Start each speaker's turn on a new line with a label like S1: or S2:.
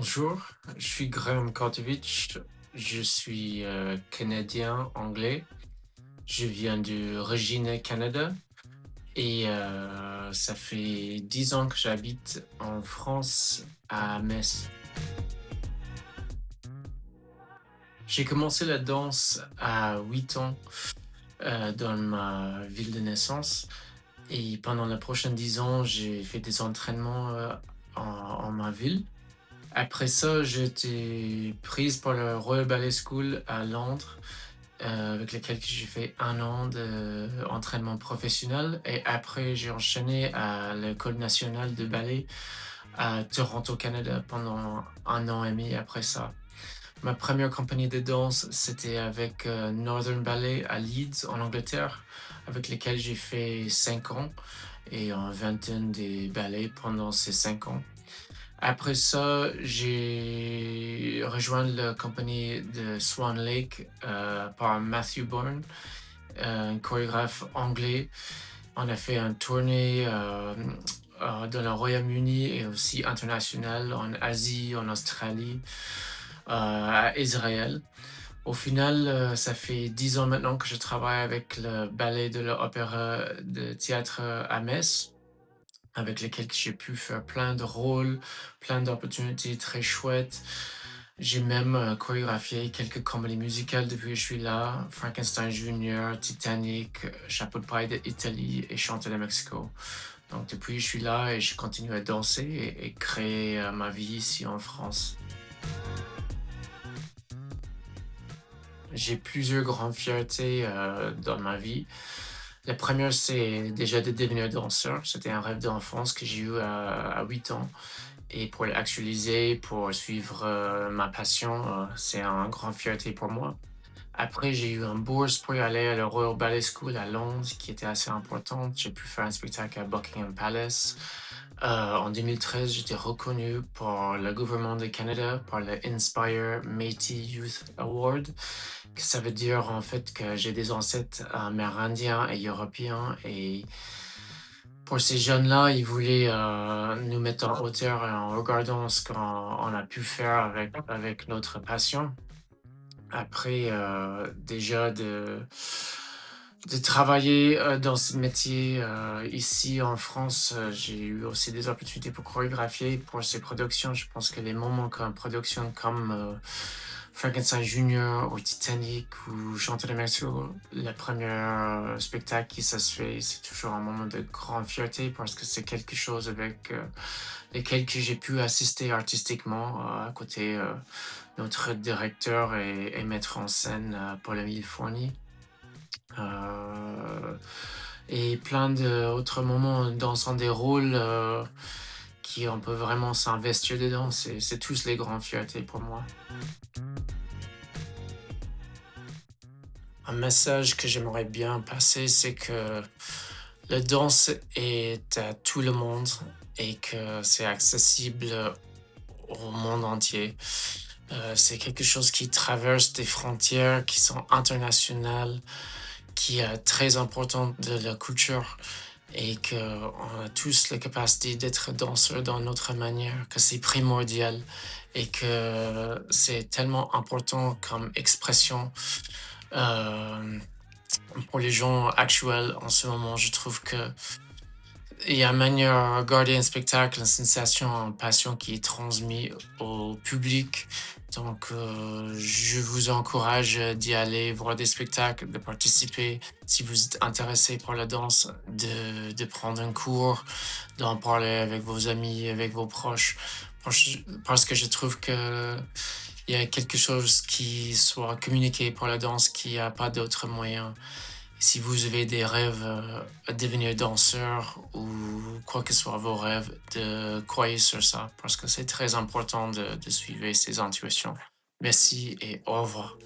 S1: Bonjour, je suis Graham Kortowicz, je suis canadien anglais, je viens de Regina, Canada et ça fait 10 ans que j'habite en France à Metz. J'ai commencé la danse à 8 ans dans ma ville de naissance et pendant les prochains 10 ans, j'ai fait des entraînements en ma ville. Après ça, j'ai été prise pour le Royal Ballet School à Londres, avec lequel j'ai fait 1 an d'entraînement professionnel. Et après, j'ai enchaîné à l'École nationale de ballet à Toronto, Canada, pendant 1 an et demi après ça. Ma première compagnie de danse, c'était avec Northern Ballet à Leeds, en Angleterre, avec lesquels j'ai fait 5 ans et une vingtaine de ballets pendant ces 5 ans. Après ça, j'ai rejoint la compagnie de Swan Lake par Matthew Bourne, un chorégraphe anglais. On a fait une tournée dans le Royaume-Uni et aussi international en Asie, en Australie, à Israël. Au final, ça fait 10 ans maintenant que je travaille avec le ballet de l'Opéra de théâtre à Metz, avec lesquels j'ai pu faire plein de rôles, plein d'opportunités très chouettes. J'ai même chorégraphié quelques comédies musicales depuis que je suis là. Frankenstein Junior, Titanic, Chapeau de paille d'Italie et Chanter de Mexico. Donc depuis que je suis là et je continue à danser et créer ma vie ici en France. J'ai plusieurs grandes fiertés dans ma vie. La première, c'est déjà de devenir danseur. C'était un rêve d'enfance que j'ai eu à 8 ans. Et pour l'actualiser, pour suivre ma passion, c'est un grand fierté pour moi. Après, j'ai eu une bourse pour y aller à la Royal Ballet School à Londres, qui était assez importante. J'ai pu faire un spectacle à Buckingham Palace. En 2013, j'étais reconnu par le gouvernement du Canada, par le Inspire Métis Youth Award, que ça veut dire en fait que j'ai des ancêtres amérindiens et européens. Et pour ces jeunes-là, ils voulaient nous mettre en hauteur en regardant ce qu'on a pu faire avec notre passion. Après, déjà de travailler dans ce métier ici en France, j'ai eu aussi des opportunités pour chorégraphier pour ces productions. Je pense que les moments comme production comme Frankenstein Junior ou Titanic ou Chanter de Mexico, le premier spectacle qui ça se fait, c'est toujours un moment de grande fierté parce que c'est quelque chose avec lesquels que j'ai pu assister artistiquement à côté notre directeur et metteur en scène Paul-Émile Fourny. Euh, et plein d'autres moments en dansant des rôles qui on peut vraiment s'investir dedans. C'est tous les grandes fiertés pour moi. Un message que j'aimerais bien passer, c'est que la danse est à tout le monde et que c'est accessible au monde entier. C'est quelque chose qui traverse des frontières qui sont internationales, qui est très importante de la culture et qu'on a tous la capacité d'être danseur dans notre manière, que c'est primordial et que c'est tellement important comme expression euh, pour les gens actuels en ce moment. Je trouve que il y a une manière à regarder un spectacle, une sensation, une passion qui est transmise au public. Donc, je vous encourage d'y aller voir des spectacles, de participer. Si vous êtes intéressé par la danse, de prendre un cours, d'en parler avec vos amis, avec vos proches. Parce que je trouve que il y a quelque chose qui soit communiqué par la danse qui a pas d'autre moyen. Si vous avez des rêves à devenir danseur ou quoi que soit vos rêves, de croire sur ça parce que c'est très important de suivre ces intuitions. Merci et au revoir.